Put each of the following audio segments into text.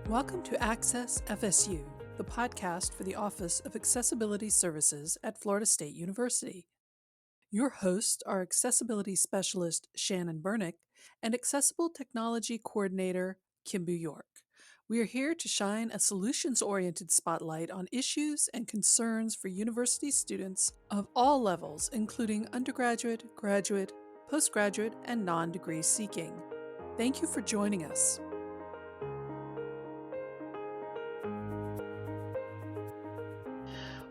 Welcome to Access FSU, the podcast for the Office of Accessibility Services at Florida State University. Your hosts are Accessibility Specialist Shannon Bernick and Accessible Technology Coordinator Kimbu York. We are here to shine a solutions-oriented spotlight on issues and concerns for university students of all levels, including undergraduate, graduate, postgraduate, and non-degree seeking. Thank you for joining us.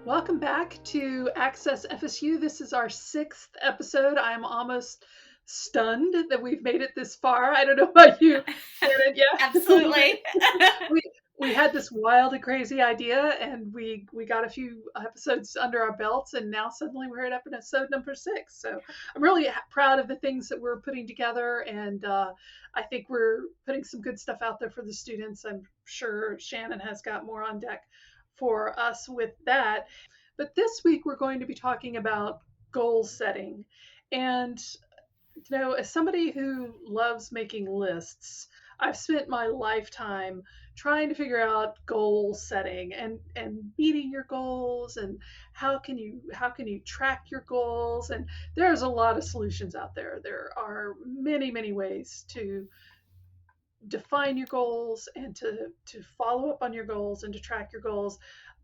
Welcome back to Access FSU. This is our 6th episode. I'm almost stunned that we've made it this far. I don't know about you, Shannon. Yeah, Absolutely. we had this wild and crazy idea, and we got a few episodes under our belts, and now suddenly we're at episode number 6. So I'm really proud of the things that we're putting together, and I think we're putting some good stuff out there for the students. I'm sure Shannon has got more on deck for us with that. But this week we're going to be talking about goal setting. And, you know, as somebody who loves making lists, I've spent my lifetime trying to figure out goal setting and meeting your goals and how can you track your goals. And there's a lot of solutions out there. There are many ways to define your goals and to follow up on your goals and to track your goals.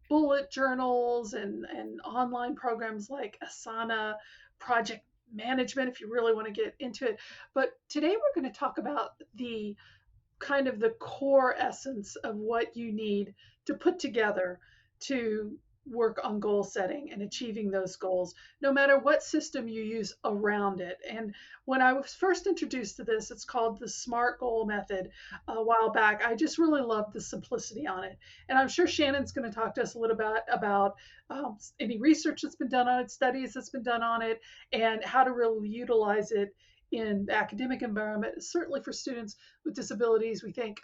Bullet journals and online programs like Asana, project management, if you really want to get into it. But today we're going to talk about the kind of the core essence of what you need to put together to work on goal setting and achieving those goals, no matter what system you use around it. And when I was first introduced to this, it's called the SMART goal method a while back. I just really loved the simplicity on it. And I'm sure Shannon's going to talk to us a little bit about any research that's been done on it, studies that's been done on it, and how to really utilize it in the academic environment. Certainly for students with disabilities, we think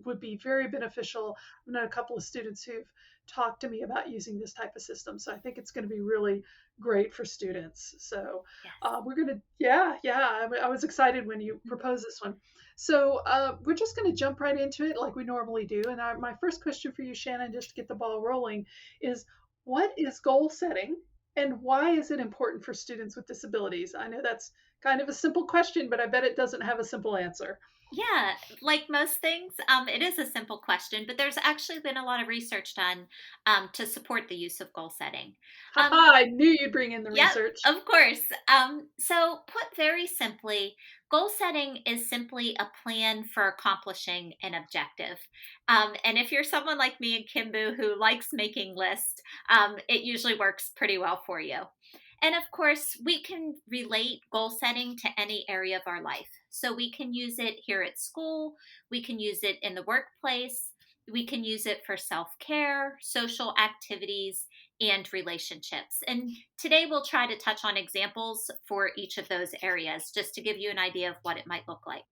would be very beneficial. I've known a couple of students who've talked to me about using this type of system. So I think it's going to be really great for students. So we're going to, I was excited when you proposed this one. So we're just going to jump right into it like we normally do. And my first question for you, Shannon, just to get the ball rolling, is what is goal setting and why is it important for students with disabilities? I know that's kind of a simple question, but I bet it doesn't have a simple answer. Yeah, like most things, it is a simple question, but there's actually been a lot of research done to support the use of goal setting. I knew you'd bring in the Yep, research. of course. So put very simply, goal setting is simply a plan for accomplishing an objective. And if you're someone like me and Kimbu who likes making lists, it usually works pretty well for you. And of course, we can relate goal setting to any area of our life. So we can use it here at school, we can use it in the workplace, we can use it for self care, social activities, and relationships. And today we'll try to touch on examples for each of those areas just to give you an idea of what it might look like.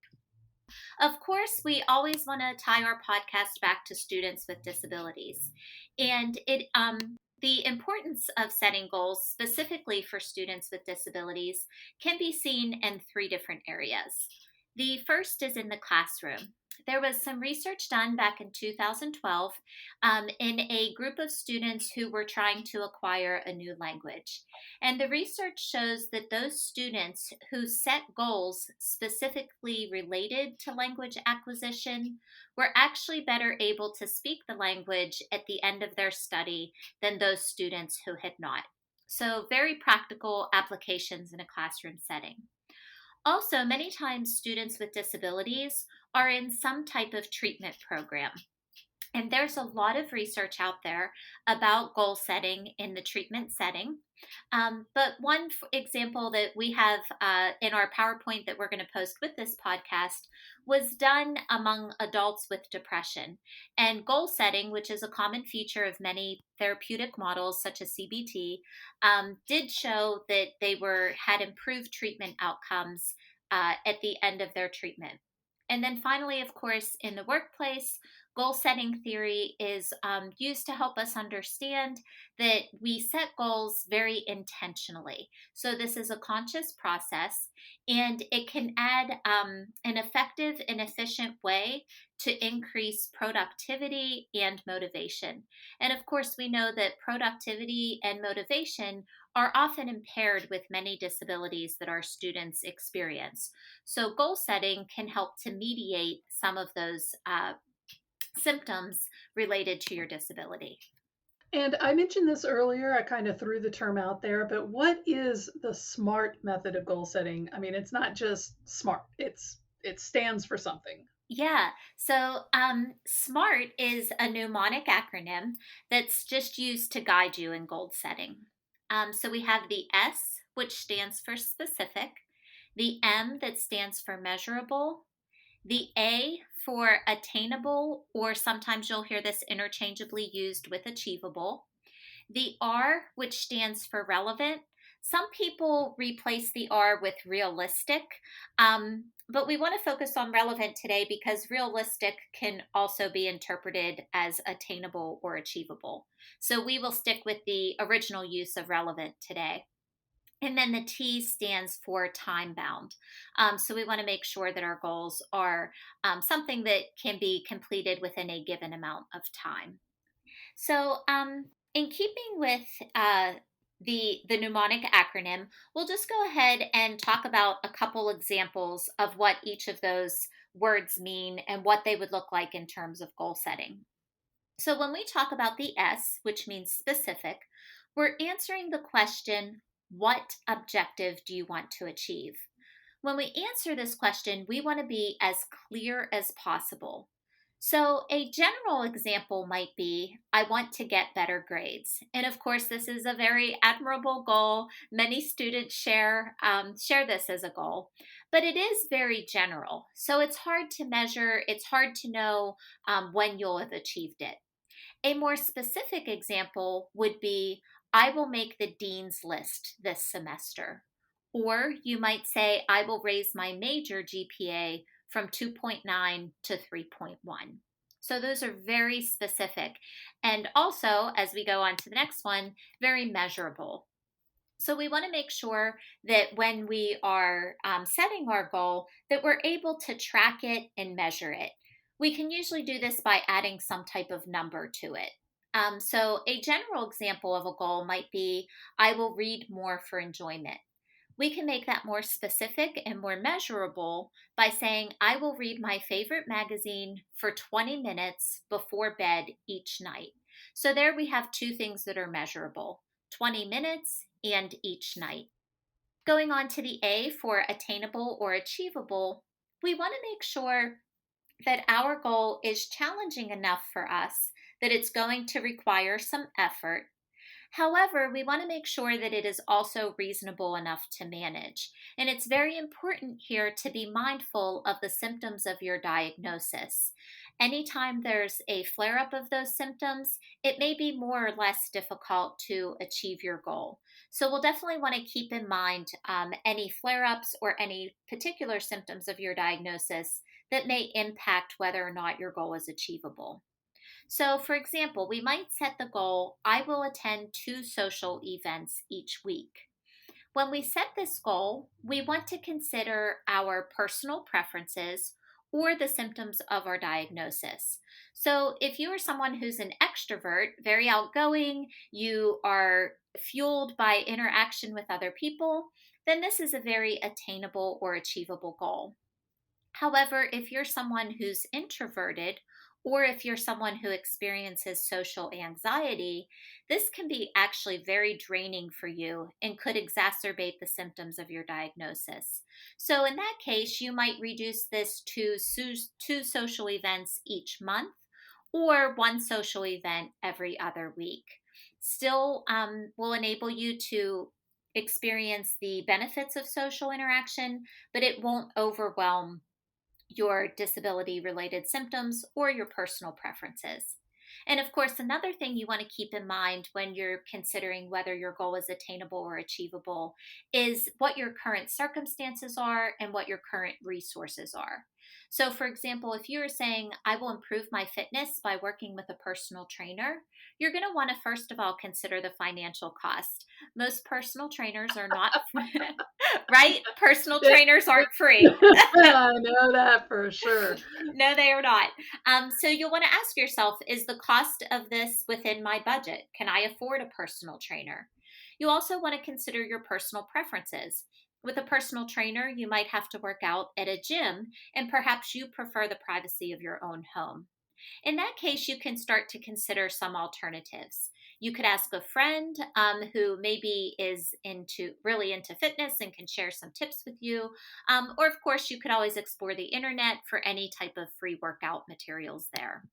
Of course, we always want to tie our podcast back to students with disabilities. And the importance of setting goals specifically for students with disabilities can be seen in 3 different areas. The first is in the classroom. There was some research done back in 2012 in a group of students who were trying to acquire a new language. And the research shows that those students who set goals specifically related to language acquisition were actually better able to speak the language at the end of their study than those students who had not. So, very practical applications in a classroom setting. Also, many times students with disabilities are in some type of treatment program. And there's a lot of research out there about goal setting in the treatment setting. But one example that we have in our PowerPoint that we're going to post with this podcast was done among adults with depression. And goal setting, which is a common feature of many therapeutic models such as CBT, did show that they had improved treatment outcomes at the end of their treatment. And then finally, of course, in the workplace, Goal setting theory is used to help us understand that we set goals very intentionally. So, this is a conscious process, and it can add an effective and efficient way to increase productivity and motivation. And of course, we know that productivity and motivation are often impaired with many disabilities that our students experience. So, goal setting can help to mediate some of those symptoms related to your disability. And I mentioned this earlier, I kind of threw the term out there, but what is the SMART method of goal setting? I mean, it's not just smart, it stands for something. Yeah, so SMART is a mnemonic acronym that's just used to guide you in goal setting. So we have the S, which stands for specific, the M that stands for measurable, the A for attainable, or sometimes you'll hear this interchangeably used with achievable. The R, which stands for relevant. Some people replace the R with realistic, but we want to focus on relevant today because realistic can also be interpreted as attainable or achievable. So we will stick with the original use of relevant today. And then the T stands for time bound. So we want to make sure that our goals are something that can be completed within a given amount of time. So, in keeping with the mnemonic acronym, we'll just go ahead and talk about a couple examples of what each of those words mean and what they would look like in terms of goal setting. So, when we talk about the S, which means specific, we're answering the question, what objective do you want to achieve? When we answer this question, we want to be as clear as possible. So, a general example might be I want to get better grades. And of course, this is a very admirable goal. Many students share this as a goal, but it is very general. So, it's hard to measure, it's hard to know when you'll have achieved it. A more specific example would be I will make the dean's list this semester. Or you might say, I will raise my major GPA from 2.9 to 3.1. So those are very specific. And also, as we go on to the next one, very measurable. So we want to make sure that when we are setting our goal, that we're able to track it and measure it. We can usually do this by adding some type of number to it. So a general example of a goal might be, I will read more for enjoyment. We can make that more specific and more measurable by saying, I will read my favorite magazine for 20 minutes before bed each night. So there we have two things that are measurable, 20 minutes and each night. Going on to the A for attainable or achievable, we want to make sure that our goal is challenging enough for us that it's going to require some effort. However, we want to make sure that it is also reasonable enough to manage. And it's very important here to be mindful of the symptoms of your diagnosis. Anytime there's a flare up of those symptoms, it may be more or less difficult to achieve your goal. So, we'll definitely want to keep in mind any flare ups or any particular symptoms of your diagnosis that may impact whether or not your goal is achievable. So, for example, we might set the goal I will attend 2 social events each week. When we set this goal, we want to consider our personal preferences or the symptoms of our diagnosis. So, if you are someone who's an extrovert, very outgoing, you are fueled by interaction with other people, then this is a very attainable or achievable goal. However, if you're someone who's introverted, or if you're someone who experiences social anxiety, this can be actually very draining for you and could exacerbate the symptoms of your diagnosis. So, in that case, you might reduce this to 2 social events each month or 1 social event every other week. Still will enable you to experience the benefits of social interaction, but it won't overwhelm your disability related symptoms or your personal preferences. And of course, another thing you want to keep in mind when you're considering whether your goal is attainable or achievable is what your current circumstances are and what your current resources are. So, for example, if you're saying, I will improve my fitness by working with a personal trainer, you're going to want to first of all consider the financial cost. Most personal trainers are not, right? Personal trainers aren't free. I know that for sure. No, they are not. So you'll want to ask yourself, is the cost of this within my budget? Can I afford a personal trainer? You also want to consider your personal preferences. With a personal trainer, you might have to work out at a gym, and perhaps you prefer the privacy of your own home. In that case, you can start to consider some alternatives. You could ask a friend who maybe is really into fitness and can share some tips with you. Or, of course, you could always explore the internet for any type of free workout materials there.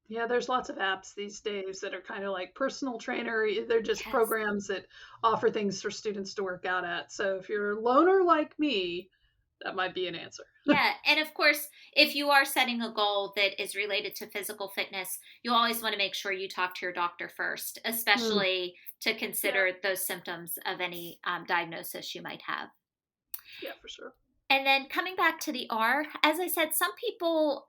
Yeah, there's lots of apps these days that are kind of like personal trainer. They're just Yes. programs that offer things for students to work out at. So if you're a loner like me, that might be an answer. Yeah. And of course, if you are setting a goal that is related to physical fitness, you always want to make sure you talk to your doctor first, Mm, especially to yeah, consider those symptoms of any diagnosis you might have. yeah, for sure. And then coming back to the R, as I said, some people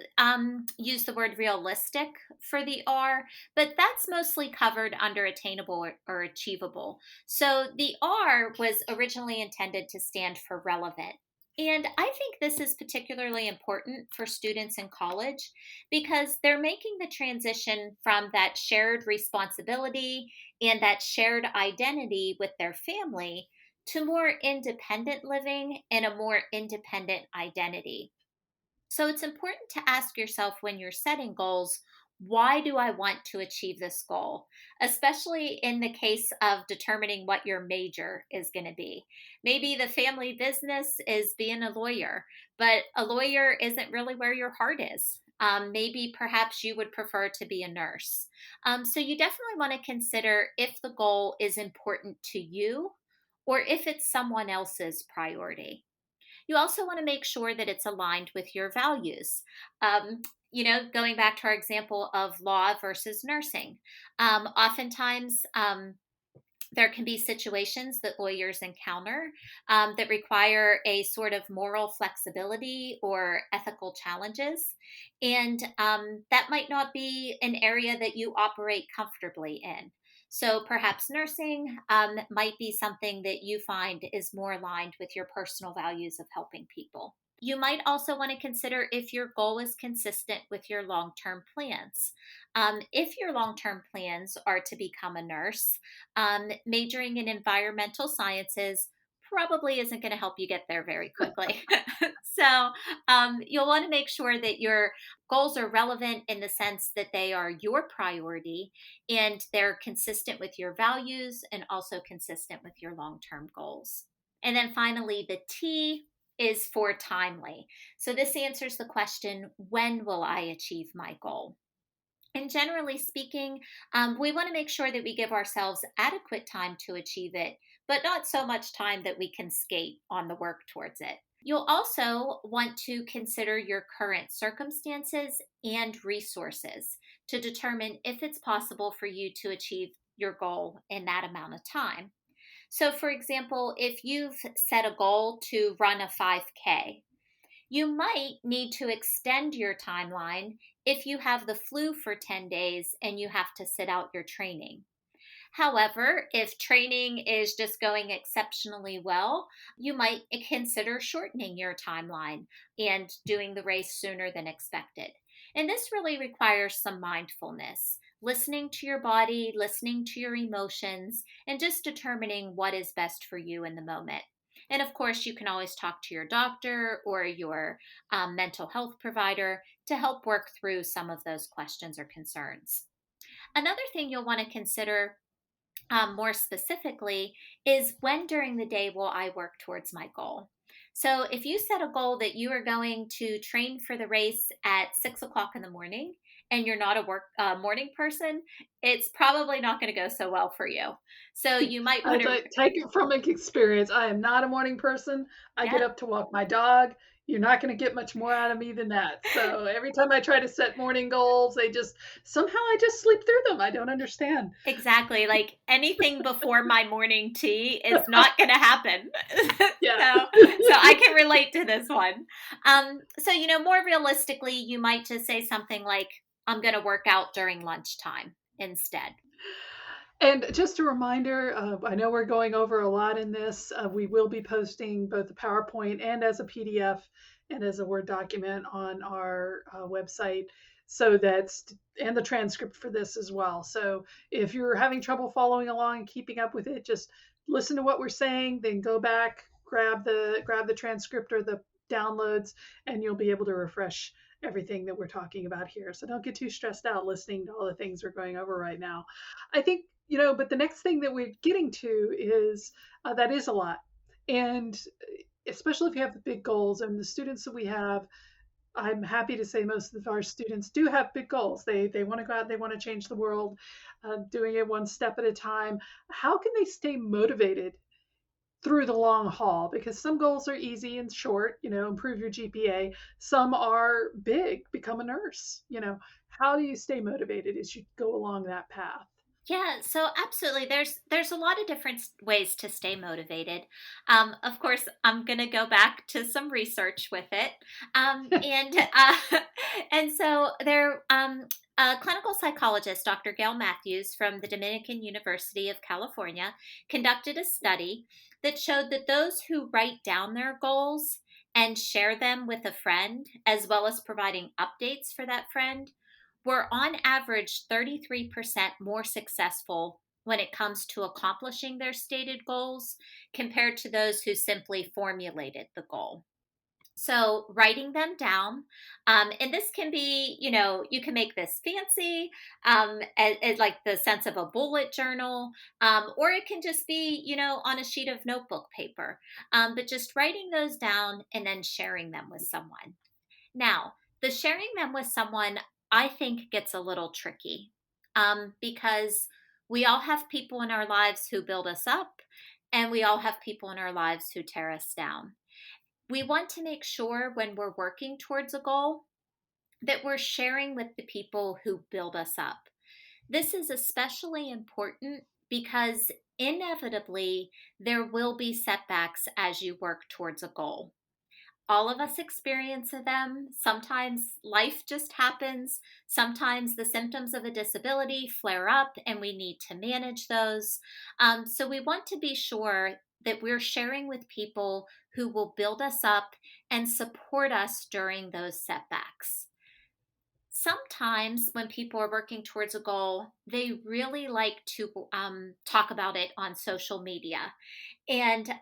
use the word realistic for the R, but that's mostly covered under attainable or achievable. So the R was originally intended to stand for relevant. And I think this is particularly important for students in college because they're making the transition from that shared responsibility and that shared identity with their family to more independent living and a more independent identity. So it's important to ask yourself when you're setting goals, why do I want to achieve this goal? Especially in the case of determining what your major is going to be. Maybe the family business is being a lawyer, but a lawyer isn't really where your heart is. Maybe perhaps you would prefer to be a nurse. So you definitely want to consider if the goal is important to you or if it's someone else's priority. You also want to make sure that it's aligned with your values. Um, Going back to our example of law versus nursing, oftentimes there can be situations that lawyers encounter that require a sort of moral flexibility or ethical challenges. And that might not be an area that you operate comfortably in. So perhaps nursing might be something that you find is more aligned with your personal values of helping people. You might also want to consider if your goal is consistent with your long term plans. If your long term plans are to become a nurse, majoring in environmental sciences probably isn't going to help you get there very quickly. So you'll want to make sure that your goals are relevant in the sense that they are your priority and they're consistent with your values and also consistent with your long term goals. And then finally, the T is for timely. So this answers the question, when will I achieve my goal? And generally speaking, we want to make sure that we give ourselves adequate time to achieve it, but not so much time that we can skate on the work towards it. You'll also want to consider your current circumstances and resources to determine if it's possible for you to achieve your goal in that amount of time. So, for example, if you've set a goal to run a 5K, you might need to extend your timeline if you have the flu for 10 days and you have to sit out your training. However, if training is just going exceptionally well, you might consider shortening your timeline and doing the race sooner than expected. And this really requires some mindfulness, listening to your body, listening to your emotions, and just determining what is best for you in the moment. And of course, you can always talk to your doctor or your mental health provider to help work through some of those questions or concerns. Another thing you'll want to consider more specifically is when during the day will I work towards my goal? So if you set a goal that you are going to train for the race at 6 o'clock in the morning and you're not a morning person, it's probably not going to go so well for you. So you might I want to, take it from experience. I am not a morning person. I get yeah, up to walk my dog. You're not going to get much more out of me than that. So every time I try to set morning goals, somehow I just sleep through them. I don't understand. Exactly. Like anything before my morning tea is not going to happen. Yeah. So I can relate to this one. So, more realistically, you might just say something like, I'm going to work out during lunchtime instead. And just a reminder, I know we're going over a lot in this. We will be posting both the PowerPoint and as a PDF and as a Word document on our website. And the transcript for this as well. So if you're having trouble following along and keeping up with it, just listen to what we're saying, then go back, grab the transcript or the downloads, and you'll be able to refresh everything that we're talking about here. So don't get too stressed out listening to all the things we're going over right now. I think, but the next thing that we're getting to is that is a lot. And especially if you have the big goals and the students that we have, I'm happy to say most of our students do have big goals. They want to go out, they want to change the world, doing it one step at a time. How can they stay motivated through the long haul? Because some goals are easy and short, improve your GPA. Some are big, become a nurse. How do you stay motivated as you go along that path? Yeah, so absolutely. There's a lot of different ways to stay motivated. Of course, I'm going to go back to some research with it, and and so there, a clinical psychologist, Dr. Gail Matthews from the Dominican University of California, conducted a study that showed that those who write down their goals and share them with a friend, as well as providing updates for that friend, were on average 33% more successful when it comes to accomplishing their stated goals compared to those who simply formulated the goal. So, writing them down, and this can be, you can make this fancy, as like the sense of a bullet journal, or it can just be, on a sheet of notebook paper, but just writing those down and then sharing them with someone. Now, the sharing them with someone, I think, gets a little tricky, because we all have people in our lives who build us up, and we all have people in our lives who tear us down. We want to make sure when we're working towards a goal that we're sharing with the people who build us up. This is especially important because inevitably there will be setbacks as you work towards a goal. All of us experience them. Sometimes life just happens. Sometimes the symptoms of a disability flare up and we need to manage those. So we want to be sure that we're sharing with people who will build us up and support us during those setbacks. Sometimes when people are working towards a goal, they really like to talk about it on social media. And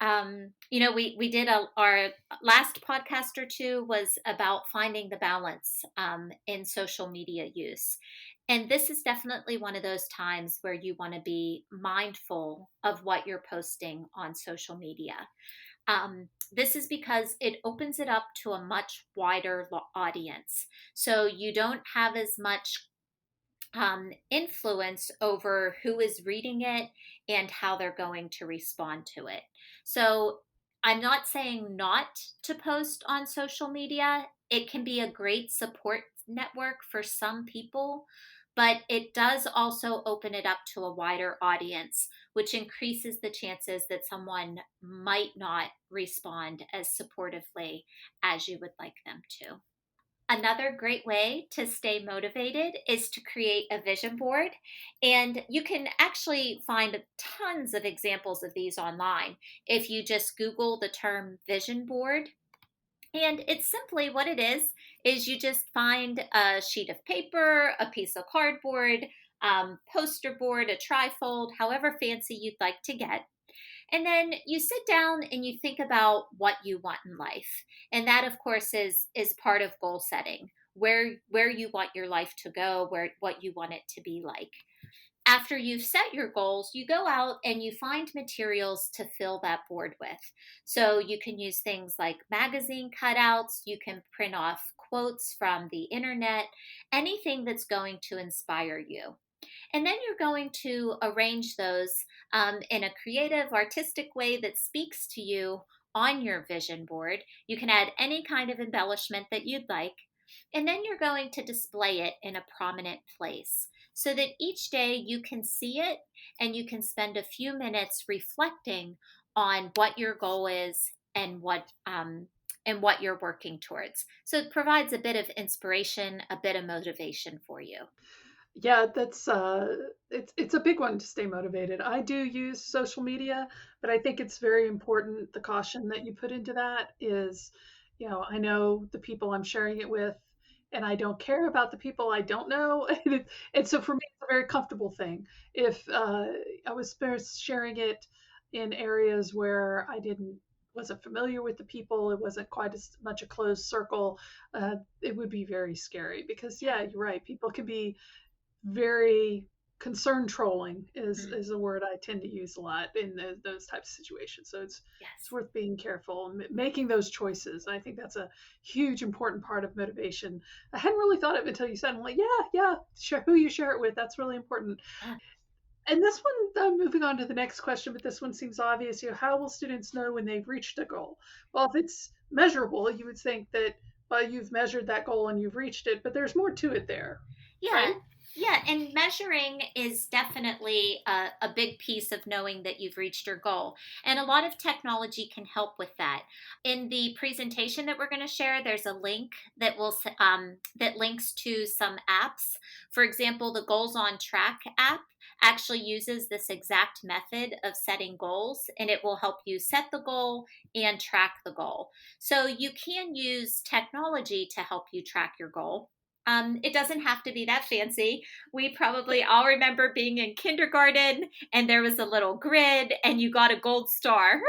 we did our last podcast or two was about finding the balance in social media use, and this is definitely one of those times where you want to be mindful of what you're posting on social media. This is because it opens it up to a much wider audience, so you don't have as much influence over who is reading it and how they're going to respond to it. So I'm not saying not to post on social media. It can be a great support network for some people, but it does also open it up to a wider audience, which increases the chances that someone might not respond as supportively as you would like them to. Another great way to stay motivated is to create a vision board. And you can actually find tons of examples of these online if you just Google the term vision board. And it's simply what it is you just find a sheet of paper, a piece of cardboard, poster board, a trifold, however fancy you'd like to get. And then you sit down and you think about what you want in life. And that of course is part of goal setting, where you want your life to go, where what you want it to be like. After you've set your goals, you go out and you find materials to fill that board with. So you can use things like magazine cutouts, you can print off quotes from the internet, anything that's going to inspire you. And then you're going to arrange those in a creative, artistic way that speaks to you on your vision board. You can add any kind of embellishment that you'd like. And then you're going to display it in a prominent place so that each day you can see it and you can spend a few minutes reflecting on what your goal is and what you're working towards. So it provides a bit of inspiration, a bit of motivation for you. Yeah, that's it's a big one to stay motivated. I do use social media, but I think it's very important. The caution that you put into that is, I know the people I'm sharing it with, and I don't care about the people I don't know. And so for me, it's a very comfortable thing. If I was first sharing it in areas where I didn't wasn't familiar with the people, it wasn't quite as much a closed circle, it would be very scary because yeah, you're right. People can be very concern trolling is a word I tend to use a lot in those types of situations. So it's Yes. worth being careful and making those choices. I think that's a huge important part of motivation. I hadn't really thought of it until you said. I'm like, yeah, share who you share it with. That's really important. Yeah. And this one, moving on to the next question, but this one seems obvious. How will students know when they've reached a goal? Well, if it's measurable, you would think that, well, you've measured that goal and you've reached it, but there's more to it there, Yeah. right? Yeah. And measuring is definitely a big piece of knowing that you've reached your goal. And a lot of technology can help with that. In the presentation that we're going to share, there's a link that links to some apps. For example, the Goals on Track app actually uses this exact method of setting goals, and it will help you set the goal and track the goal. So you can use technology to help you track your goal. It doesn't have to be that fancy. We probably all remember being in kindergarten and there was a little grid and you got a gold star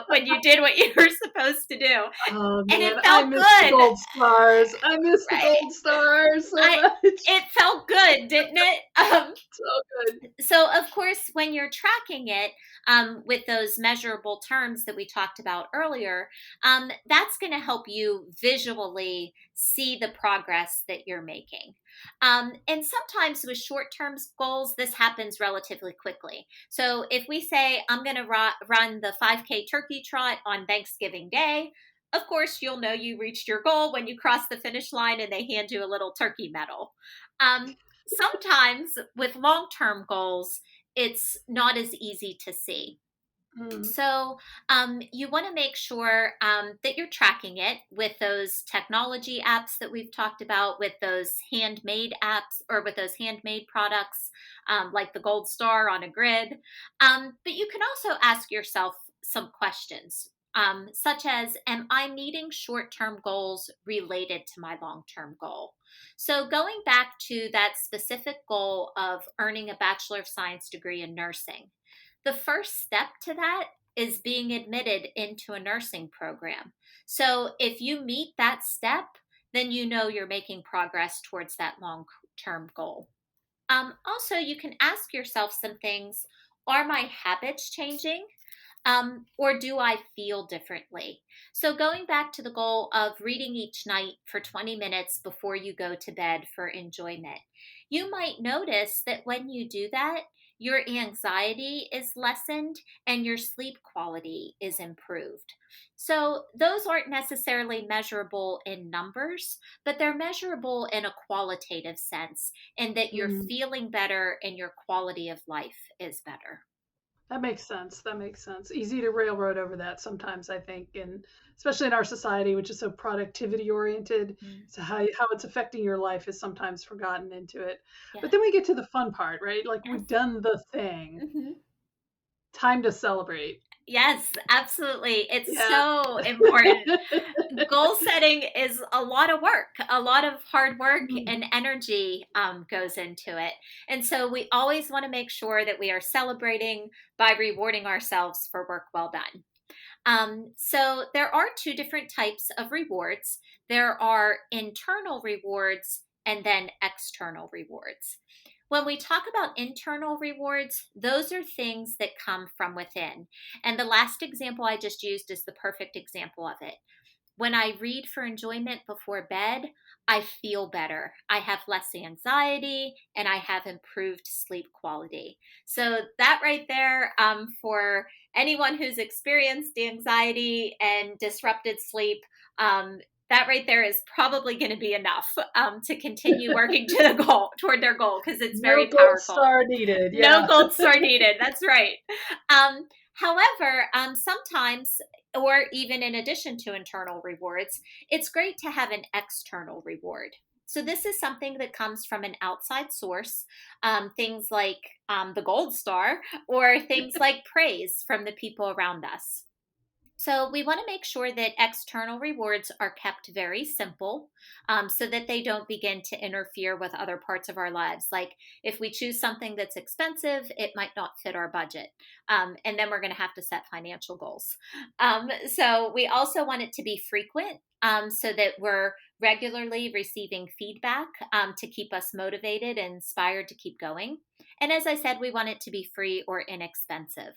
when you did what you were supposed to do. Oh And it man, I felt miss the good, gold stars. I miss the right? gold stars so I much. It felt good, didn't it? So good. So of course when you're tracking it with those measurable terms that we talked about earlier, that's going to help you visually see the progress that you're making. And sometimes with short-term goals this happens relatively quickly. So if we say I'm going to run the 5K turkey trot on Thanksgiving Day, of course you'll know you reached your goal when you cross the finish line and they hand you a little turkey medal. Sometimes with long term goals, it's not as easy to see. Mm, So, you want to make sure that you're tracking it with those technology apps that we've talked about, with those handmade apps or with those handmade products like the Gold Star on a grid. But you can also ask yourself some questions. Such as, am I meeting short term goals related to my long term goal? So, going back to that specific goal of earning a Bachelor of Science degree in nursing, the first step to that is being admitted into a nursing program. So if you meet that step, then you know you're making progress towards that long term goal. Also, you can ask yourself some things. Are my habits changing? Or do I feel differently? So, going back to the goal of reading each night for 20 minutes before you go to bed for enjoyment, you might notice that when you do that, your anxiety is lessened and your sleep quality is improved. So, those aren't necessarily measurable in numbers, but they're measurable in a qualitative sense, in that you're mm. feeling better and your quality of life is better. That makes sense. That makes sense. Easy to railroad over that sometimes, I think, and especially in our society, which is so productivity oriented. Mm. So how it's affecting your life is sometimes forgotten into it. Yeah. But then we get to the fun part, right? Like Yes. we've done the thing. Mhm. Time to celebrate. Yes, absolutely. It's Yeah. so important. Goal setting is a lot of work, a lot of hard work Mm, and energy goes into it. And so we always want to make sure that we are celebrating by rewarding ourselves for work well done. So there are two different types of rewards. There are internal rewards and then external rewards. When we talk about internal rewards, those are things that come from within. And the last example I just used is the perfect example of it. When I read for enjoyment before bed, I feel better. I have less anxiety and I have improved sleep quality. So, that right there, for anyone who's experienced anxiety and disrupted sleep, that right there is probably going to be enough to continue working to the goal toward their goal, because it's No very gold powerful. star needed. No Yeah. gold star needed. That's right. However, sometimes, or even in addition to internal rewards, it's great to have an external reward. So, this is something that comes from an outside source, things like the gold star, or things like praise from the people around us. So, we want to make sure that external rewards are kept very simple, so that they don't begin to interfere with other parts of our lives. Like, if we choose something that's expensive, it might not fit our budget. And then we're going to have to set financial goals. So, we also want it to be frequent, so that we're regularly receiving feedback, to keep us motivated and inspired to keep going. And as I said, we want it to be free or inexpensive.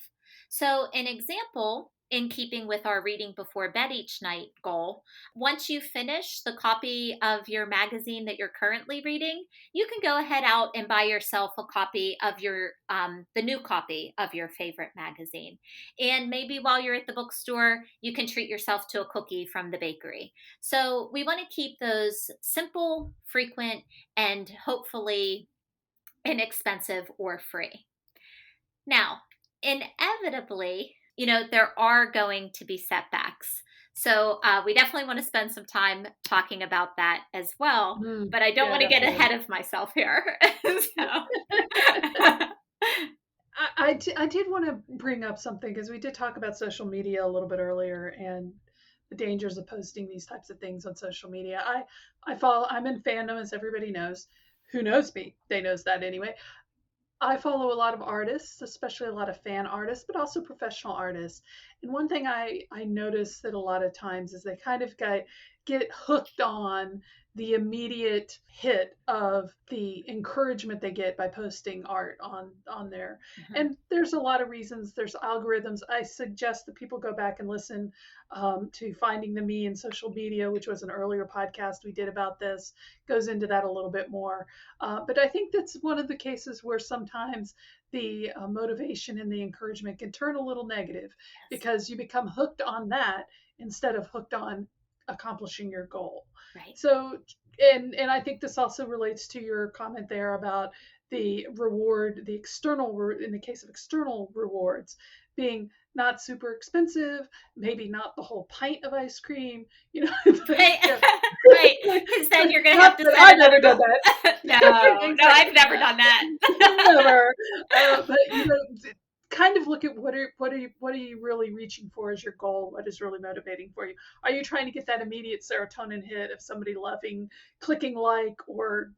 So, an example, in keeping with our reading before bed each night goal, once you finish the copy of your magazine that you're currently reading, you can go ahead out and buy yourself a copy of the new copy of your favorite magazine. And maybe while you're at the bookstore, you can treat yourself to a cookie from the bakery. So, we want to keep those simple, frequent, and hopefully inexpensive or free. Now, inevitably, there are going to be setbacks. So, we definitely want to spend some time talking about that as well. But I don't Yeah, want to get definitely. ahead of myself here. So, I did want to bring up something because we did talk about social media a little bit earlier and the dangers of posting these types of things on social media. I'm in fandom, as everybody knows. Who knows me? They knows that anyway. I follow a lot of artists, especially a lot of fan artists, but also professional artists. And one thing I notice that a lot of times is they kind of get hooked on the immediate hit of the encouragement they get by posting art on there. mhm, And there's a lot of reasons. There's algorithms. I suggest that people go back and listen to Finding the Me in Social Media, which was an earlier podcast we did about this. Goes into that a little bit more. But I think that's one of the cases where sometimes the motivation and the encouragement can turn a little negative yes, because you become hooked on that instead of hooked on accomplishing your goal. right. So, and I think this also relates to your comment there about the reward, the in the case of external rewards, being not super expensive, maybe not the whole pint of ice cream, you know, Right. yeah. Right. Because then you're going to Not have to that set I've never another done goal. that. No, no, I've Exactly. never done that. Never. But kind of look at what are you really reaching for as your goal? What is really motivating for you? Are you trying to get that immediate serotonin hit of somebody loving, clicking like, or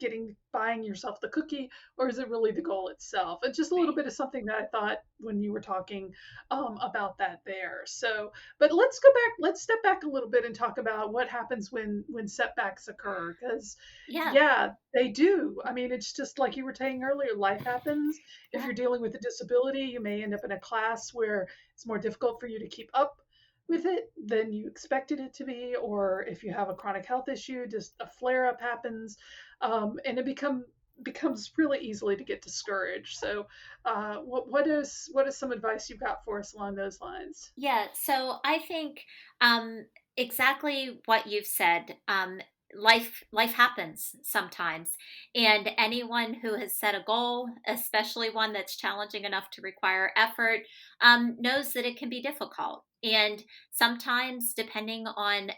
buying yourself the cookie, or is it really the goal itself? And just a little Right. bit of something that I thought when you were talking about that there. So, but let's go back. Let's step back a little bit and talk about what happens when setbacks occur, because Yeah. yeah, they do. I mean, it's just like you were saying earlier, life happens. If Yeah. you're dealing with a disability, you may end up in a class where it's more difficult for you to keep up with it than you expected it to be. Or if you have a chronic health issue, just a flare up happens, and it becomes really easily to get discouraged. So, what is some advice you've got for us along those lines? Yeah, so I think exactly what you've said. Life happens sometimes, and anyone who has set a goal, especially one that's challenging enough to require effort, knows that it can be difficult. And sometimes, depending on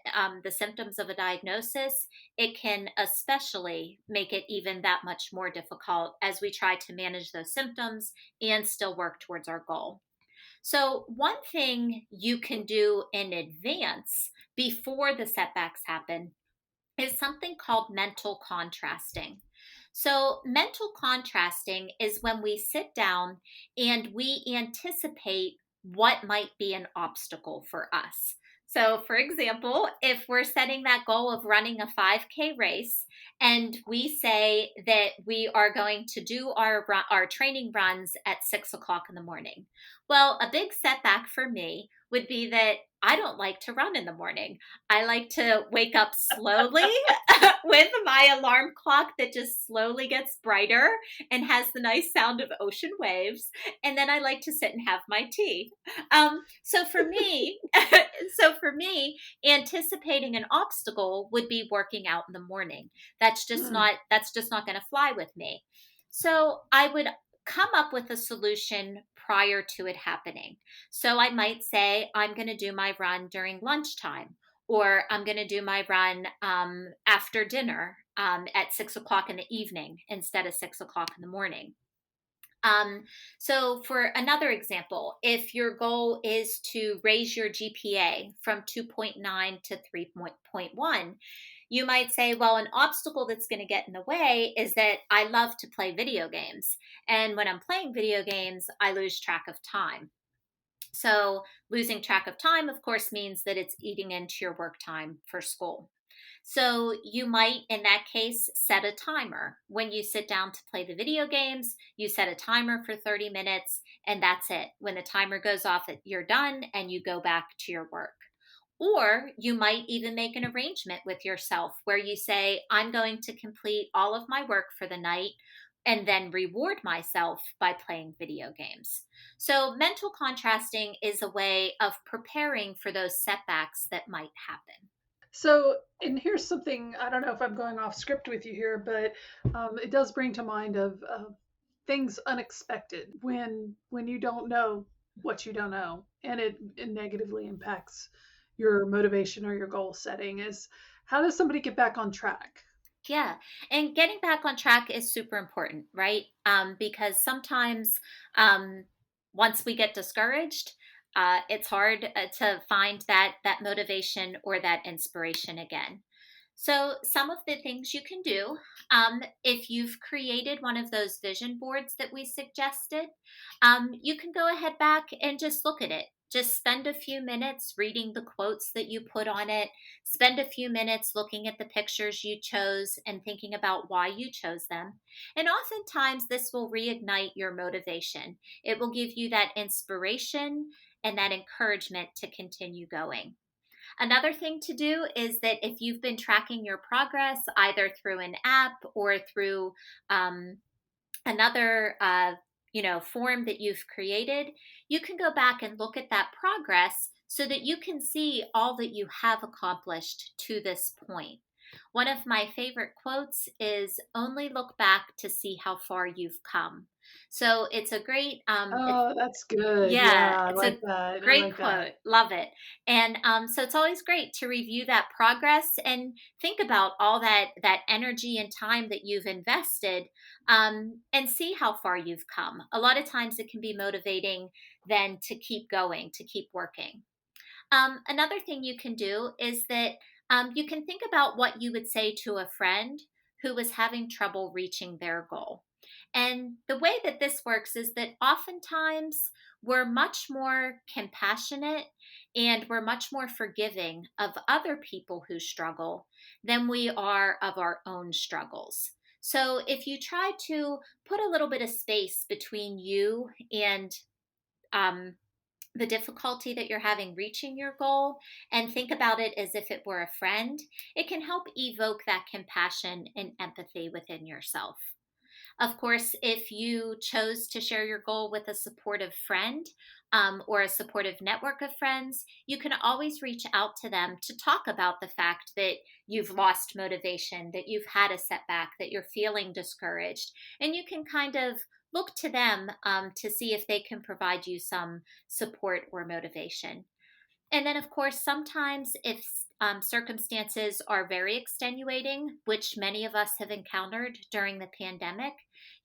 the symptoms of a diagnosis, it can especially make it even that much more difficult as we try to manage those symptoms and still work towards our goal. So, one thing you can do in advance before the setbacks happen is something called mental contrasting. So, mental contrasting is when we sit down and we anticipate what might be an obstacle for us. So, for example, if we're setting that goal of running a 5K race and we say that we are going to do our training runs at 6 o'clock in the morning, well, a big setback for me would be that I don't like to run in the morning. I like to wake up slowly with my alarm clock that just slowly gets brighter and has the nice sound of ocean waves. And then I like to sit and have my tea. So for me, anticipating an obstacle would be working out in the morning. Hmm. That's just not going to fly with me. So I would come up with a solution prior to it happening. So I might say, I'm going to do my run during lunchtime, or I'm going to do my run after dinner at 6 o'clock in the evening instead of 6 o'clock in the morning. So, for another example, if your goal is to raise your GPA from 2.9 to 3.1, you might say, well, an obstacle that's going to get in the way is that I love to play video games. And when I'm playing video games, I lose track of time. So, losing track of time, of course, means that it's eating into your work time for school. So you might, in that case, set a timer. When you sit down to play the video games, you set a timer for 30 minutes, and that's it. When the timer goes off, you're done and you go back to your work. Or you might even make an arrangement with yourself where you say, I'm going to complete all of my work for the night and then reward myself by playing video games. So, mental contrasting is a way of preparing for those setbacks that might happen. So, and here's something, I don't know if I'm going off script with you here, but it does bring to mind of things unexpected when you don't know what you don't know, and it negatively impacts your motivation or your goal setting. Is how does somebody get back on track? Yeah. And getting back on track is super important, right? Because sometimes once we get discouraged, it's hard to find that motivation or that inspiration again. So, some of the things you can do, if you've created one of those vision boards that we suggested, you can go ahead back and just look at it. Just spend a few minutes reading the quotes that you put on it. Spend a few minutes looking at the pictures you chose and thinking about why you chose them. And oftentimes, this will reignite your motivation. It will give you that inspiration and that encouragement to continue going. Another thing to do is that if you've been tracking your progress either through an app or through um, another form that you've created, you can go back and look at that progress so that you can see all that you have accomplished to this point. One of my favorite quotes is only look back to see how far you've come. So it's a great Oh, that's good. yeah, Yeah, I it's like a that. I great like that. quote. Love it. And so it's always great to review that progress and think about all that energy and time that you've invested, and see how far you've come. A lot of times it can be motivating then to keep going, to keep working. Another thing you can do is that you can think about what you would say to a friend who was having trouble reaching their goal. And the way that this works is that oftentimes we're much more compassionate and we're much more forgiving of other people who struggle than we are of our own struggles. So if you try to put a little bit of space between you and um, the difficulty that you're having reaching your goal and think about it as if it were a friend, it can help evoke that compassion and empathy within yourself. Of course, if you chose to share your goal with a supportive friend or a supportive network of friends, you can always reach out to them to talk about the fact that you've lost motivation, that you've had a setback, that you're feeling discouraged. And you can kind of look to them to see if they can provide you some support or motivation. And then, of course, sometimes if circumstances are very extenuating, which many of us have encountered during the pandemic,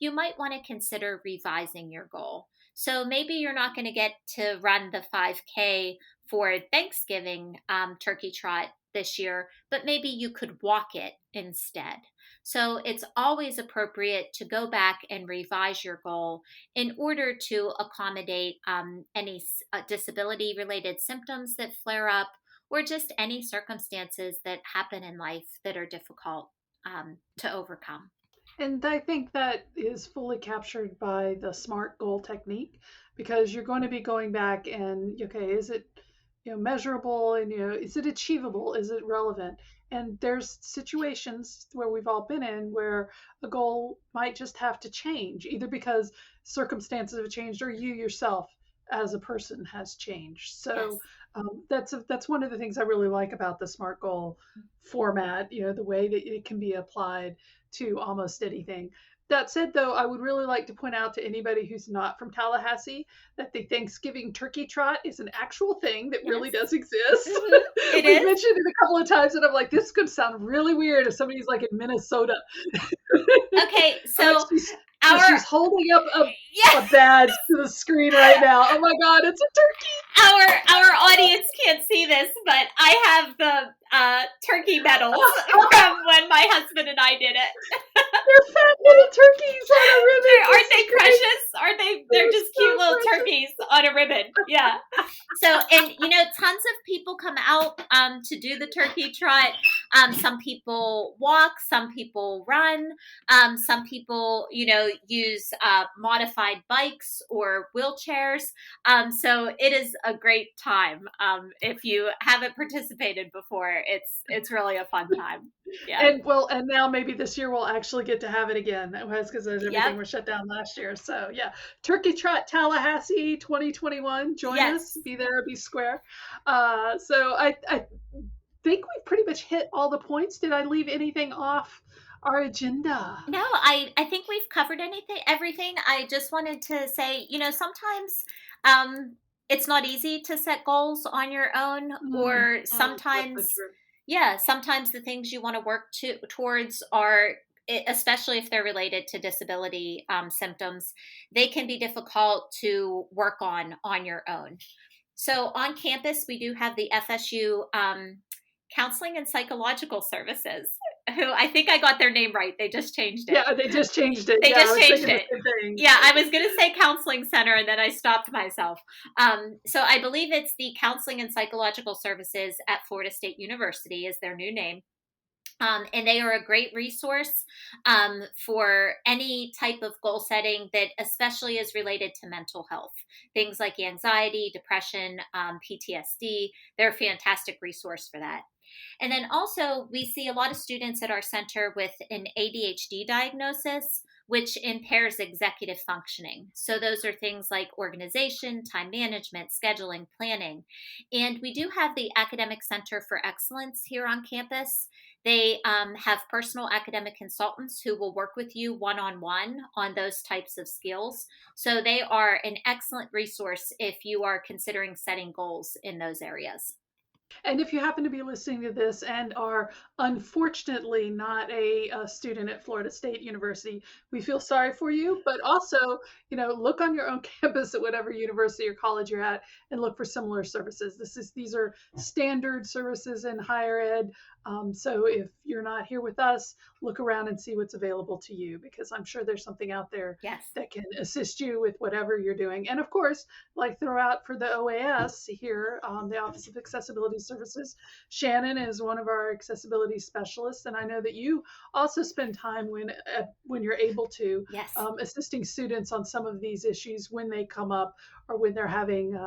you might want to consider revising your goal. So maybe you're not going to get to run the 5K for Thanksgiving turkey trot this year, but maybe you could walk it instead. So it's always appropriate to go back and revise your goal in order to accommodate any disability related symptoms that flare up or just any circumstances that happen in life that are difficult to overcome. And I think that is fully captured by the SMART goal technique because you're going to be going back and, okay, is it measurable, and is it achievable? Is it relevant? And there's situations where we've all been in where a goal might just have to change, either because circumstances have changed or you yourself as a person has changed. So Yes. that's one of the things I really like about the SMART goal format. The way that it can be applied to almost anything. That said, though, I would really like to point out to anybody who's not from Tallahassee that the Thanksgiving turkey trot is an actual thing that really Yes. does exist. It We've is. mentioned it a couple of times, and I'm like, this could sound really weird if somebody's like in Minnesota. Okay, so She's holding up yeah, a badge to the screen right now. Oh my God, it's a turkey! our audience can't see this, but I have the turkey medals from when my husband and I did it. They're fat little turkeys on a ribbon. Aren't they precious? Aren't they? They're just so cute little precious. turkeys on a ribbon. Yeah. So, and tons of people come out to do the turkey trot. Some people walk, some people run, some people, use modified bikes or wheelchairs. So it is a great time. If you haven't participated before, it's really a fun time. Yeah. And now maybe this year we'll actually get to have it again. It was because everything was shut down last year. So yeah, Turkey Trot Tallahassee 2021. Join us. Be there, be square. So I think we've pretty much hit all the points. Did I leave anything off our agenda? No, I think we've covered everything. I just wanted to say, sometimes it's not easy to set goals on your own, or sometimes sometimes the things you want to work towards are, especially if they're related to disability symptoms, they can be difficult to work on your own. So on campus, we do have the FSU Counseling and Psychological Services, who I think I got their name right. They just changed it. Yeah, they just changed it. Yeah, I was going to say Counseling Center, and then I stopped myself. So I believe it's the Counseling and Psychological Services at Florida State University is their new name. And they are a great resource for any type of goal setting that especially is related to mental health. Things like anxiety, depression, PTSD. They're a fantastic resource for that. And then also, we see a lot of students at our center with an ADHD diagnosis, which impairs executive functioning. So those are things like organization, time management, scheduling, planning. And we do have the Academic Center for Excellence here on campus. They have personal academic consultants who will work with you one-on-one on those types of skills. So they are an excellent resource if you are considering setting goals in those areas. And if you happen to be listening to this and are unfortunately not a student at Florida State University, we feel sorry for you. But also, look on your own campus at whatever university or college you're at and look for similar services. These are standard services in higher ed. So if you're not here with us, look around and see what's available to you, because I'm sure there's something out there that can assist you with whatever you're doing. And of course, like throw out for the OAS here, the Office of Accessibility Services, Shannon is one of our accessibility specialists, and I know that you also spend time when you're able to assisting students on some of these issues when they come up or when they're having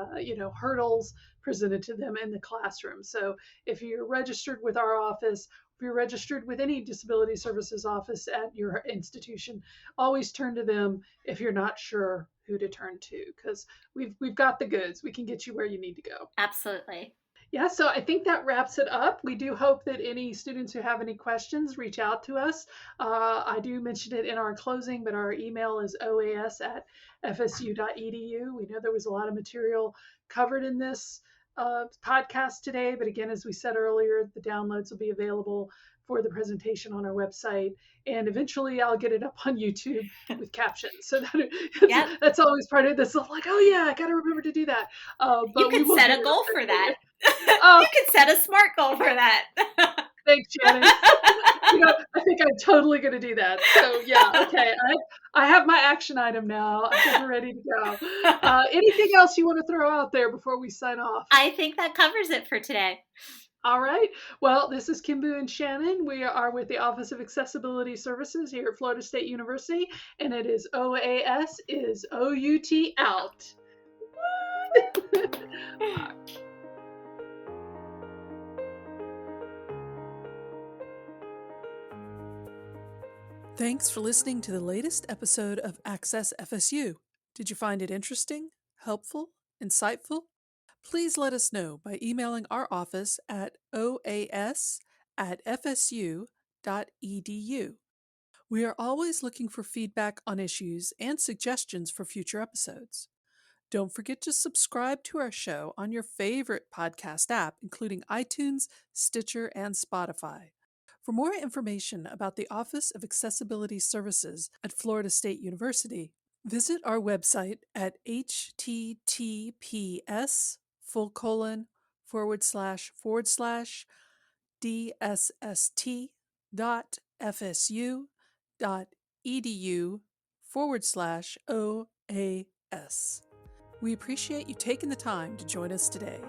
hurdles presented to them in the classroom. So if you're registered with our office, if you're registered with any disability services office at your institution, always turn to them if you're not sure who to turn to, because we've got the goods. We can get you where you need to go. Absolutely. Yeah, so I think that wraps it up. We do hope that any students who have any questions reach out to us. I do mention it in our closing, but our email is oas@fsu.edu. We know there was a lot of material covered in this podcast today, but again, as we said earlier, the downloads will be available for the presentation on our website, and eventually I'll get it up on YouTube with captions. So that's always part of this. I'm like, oh yeah, I got to remember to do that. But you can set a goal for that. You can set a SMART goal for that. Thanks, Shannon. I think I'm totally going to do that. So yeah, okay. I have my action item now. I think we're ready to go. Anything else you want to throw out there before we sign off? I think that covers it for today. All right. Well, this is Kimbu and Shannon. We are with the Office of Accessibility Services here at Florida State University, and it is OAS is OUT out. Thanks for listening to the latest episode of Access FSU. Did you find it interesting, helpful, insightful? Please let us know by emailing our office at oas@fsu.edu. We are always looking for feedback on issues and suggestions for future episodes. Don't forget to subscribe to our show on your favorite podcast app, including iTunes, Stitcher, and Spotify. For more information about the Office of Accessibility Services at Florida State University, visit our website at https://dsst.fsu.edu/OAS. We appreciate you taking the time to join us today.